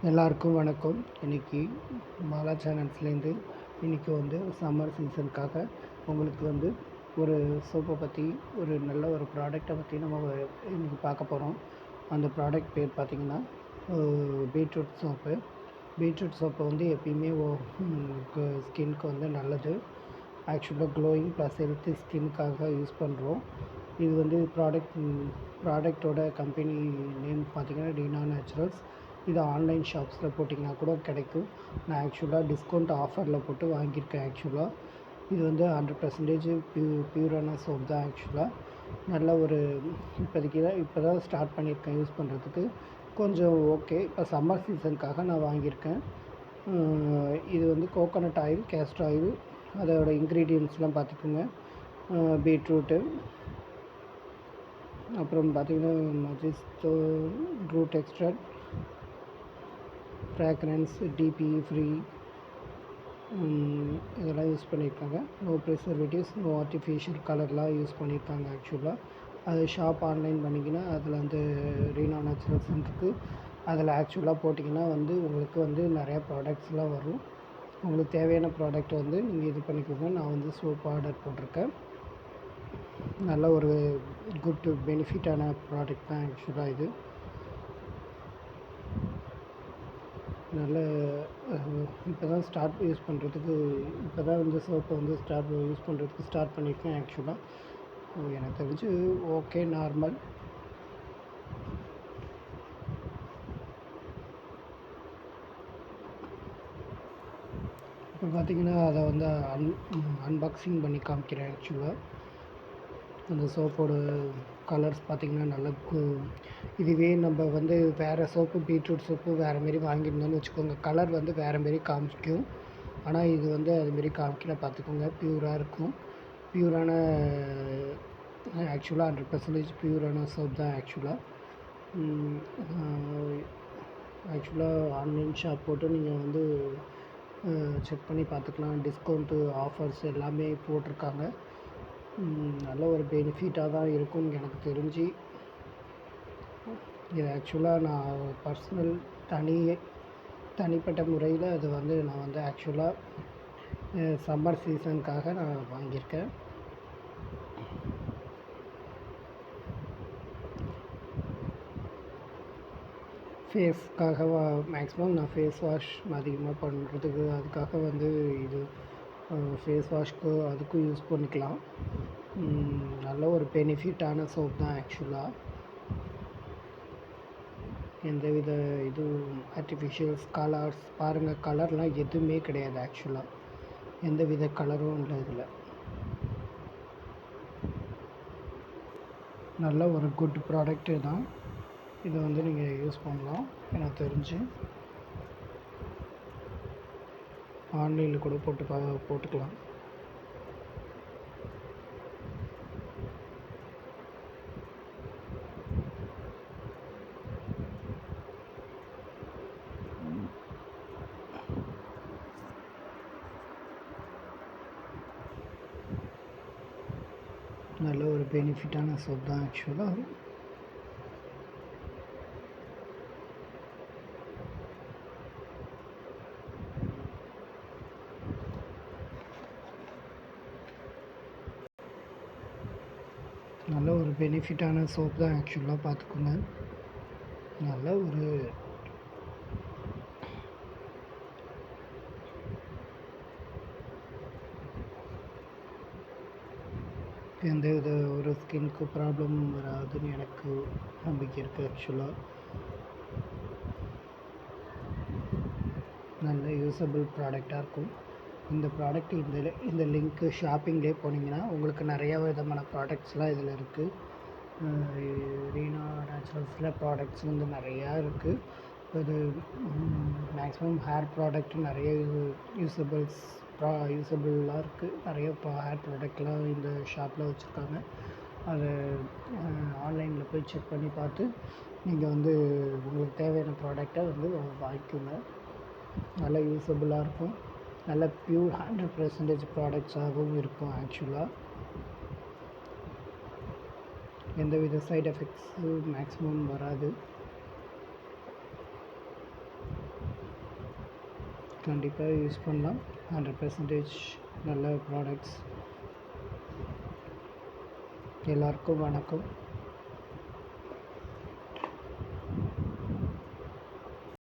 எல்லாருக்கும் வணக்கம். இன்றைக்கி பாலா சேனல்ஸ்லேருந்து இன்றைக்கி வந்து சம்மர் சீசனுக்காக உங்களுக்கு வந்து ஒரு சோப்பை பற்றி ஒரு நல்ல ஒரு ப்ராடக்டை பற்றி நம்ம இன்றைக்கி பார்க்க போகிறோம். அந்த ப்ராடக்ட் பேர் பார்த்திங்கன்னா பீட்ரூட் சோப்பு. பீட்ரூட் சோப்பை வந்து எப்பயுமே ஸ்கின்க்கு வந்து நல்லது. ஆக்சுவலாக க்ளோயிங் ப்ளஸ் ஹெல்த்தி ஸ்கின்னுக்காக யூஸ் பண்ணுறோம். இது வந்து ப்ராடக்டோட கம்பெனி நேம் பார்த்திங்கன்னா ரீனா நேச்சுரல்ஸ். இது ஆன்லைன் ஷாப்ஸில் போட்டிங்கன்னா கூட கிடைக்கும். நான் ஆக்சுவலாக டிஸ்கவுண்ட் ஆஃபரில் போட்டு வாங்கியிருக்கேன். இது வந்து 100% பியூரான சோப் தான். ஆக்சுவலாக நல்ல ஒரு இப்போ தான் ஸ்டார்ட் பண்ணியிருக்கேன் யூஸ் பண்ணுறதுக்கு. கொஞ்சம் ஓகே. இப்போ சம்மர் சீசனுக்காக நான் வாங்கியிருக்கேன். இது வந்து கோகோனட் ஆயில், கேஸ்டர் ஆயில், அதோட இன்க்ரீடியன்ட்ஸ்லாம் பார்த்துக்கோங்க. பீட்ரூட்டு, அப்புறம் பார்த்திங்கன்னா மஜிஸ்டோ root extract, fragrance, DPE free, இதெல்லாம் யூஸ் பண்ணியிருக்காங்க. நோ ப்ரிசர்வேட்டிவ்ஸ், நோ ஆர்டிஃபிஷியல் கலர்லாம் யூஸ் பண்ணியிருக்காங்க. ஆக்சுவலாக அது ஷாப் ஆன்லைன் பண்ணிங்கன்னா அதில் வந்து ரீனா நேச்சுரல்ஸ் இருக்குது. அதில் ஆக்சுவலாக போட்டிங்கன்னா வந்து உங்களுக்கு வந்து நிறையா ப்ராடக்ட்ஸ்லாம் வரும். உங்களுக்கு தேவையான ப்ராடக்ட் வந்து நீங்கள் இது பண்ணிக்கோங்க. நான் வந்து சோப் ஆர்டர் போட்டிருக்கேன். நல்ல ஒரு குட் பெனிஃபிட்டான ப்ராடக்ட் தான் ஆக்சுவலாக இது. நல்ல இப்போ தான் ஸ்டார்ட் யூஸ் பண்ணுறதுக்கு, இப்போ தான் வந்து சோப்பை வந்து யூஸ் பண்ணுறதுக்கு ஸ்டார்ட் பண்ணியிருக்கேன். ஆக்சுவலாக எனக்கு தெரிஞ்சு ஓகே, நார்மல். இப்போ பார்த்திங்கன்னா அதை வந்து அன்பாக்சிங் பண்ணி காமிக்கிறேன். ஆக்சுவலாக அந்த சோப்போட கலர்ஸ் பார்த்திங்கன்னா நல்லா இதுவே நம்ம வந்து வேறு சோப்பு, பீட்ரூட் சோப்பு வேறு மாரி வாங்கியிருந்தோன்னு வச்சுக்கோங்க, கலர் வந்து வேறு மாரி காமிக்கும். ஆனால் இது வந்து அதுமாரி காமிக்கல. பார்த்துக்கோங்க, பியூராக இருக்கும். பியூரான ஆக்சுவலாக 100% பியூரான சோப் தான். ஆக்சுவலாக ஆன்லைன் ஷாப் போட்டு நீங்கள் வந்து செக் பண்ணி பார்த்துக்கலாம். டிஸ்கவுண்ட்டு ஆஃபர்ஸ் எல்லாமே போட்டிருக்காங்க. நல்ல ஒரு பெனிஃபிட்டாக தான் இருக்கும்னு எனக்கு தெரிஞ்சு. இது ஆக்சுவலாக நான் பர்சனல் தனிப்பட்ட முறையில் அது வந்து நான் வந்து ஆக்சுவலாக சம்மர் சீசனுக்காக நான் வாங்கியிருக்கேன். ஃபேஸ்க்காக மேக்ஸிமம் நான் ஃபேஸ் வாஷ் அதிகமாக பண்ணுறதுக்கு, அதுக்காக வந்து இது ஃபேஸ் வாஷ்க்கு அதுக்கும் யூஸ் பண்ணிக்கலாம். நல்ல ஒரு பெனிஃபிட்டான சோப் தான். ஆக்சுவலாக எந்தவித ஆர்டிஃபிஷியல்ஸ் கலர்ஸ் பாருங்கள், கலர்லாம் எதுவுமே கிடையாது. ஆக்சுவலாக எந்தவித கலரும் இல்லை இதில். நல்ல ஒரு குட் ப்ராடக்ட்டு தான். இதை வந்து நீங்கள் யூஸ் பண்ணலாம். எனக்கு தெரிஞ்சு ஆன்லைனில் கூட போட்டுக்கலாம். நல்ல ஒரு பெனிஃபிட்டான சோப் தான். ஆக்சுவலாக நல்ல ஒரு பெனிஃபிட்டான சோப் தான். ஆக்சுவலாக பார்த்துக்கோங்க, நல்ல ஒரு எந்தவித ஒரு ஸ்கின்க்கு ப்ராப்ளம் வராதுன்னு எனக்கு நம்பிக்கை இருக்குது. ஆக்சுவலாக நல்ல யூஸபிள் ப்ராடக்டாக இருக்கும். இந்த ப்ராடக்ட் இந்த லிங்க்கு ஷாப்பிங்லேயே போனீங்கன்னா உங்களுக்கு நிறையா விதமான ப்ராடக்ட்ஸ்லாம் இதில் இருக்குது. ரீனா நேச்சுரல்ஸில் ப்ராடக்ட்ஸ் வந்து நிறையா இருக்குது. இது மேக்ஸிமம் ஹேர் ப்ராடக்ட் நிறைய யூஸபிளாக இருக்குது. நிறைய ஹேர் ப்ராடக்ட்லாம் இந்த ஷாப்பில் வச்சுருக்காங்க. அதை ஆன்லைனில் போய் செக் பண்ணி பார்த்து நீங்கள் வந்து உங்களுக்கு தேவையான ப்ராடக்டை வந்து வாங்கிக்கோங்க. நல்லா யூஸபிளாக இருக்கும். நல்ல பியூர் 100% ப்ராடக்ட்ஸாகவும் இருக்கும். ஆக்சுவலாக எந்தவித சைட் எஃபெக்ட்ஸு மேக்ஸிமம் வராது. கண்டிப்பாக யூஸ் பண்ணலாம். 100% நல்ல ப்ராடக்ட்ஸ். எல்லாருக்கும் வணக்கம்.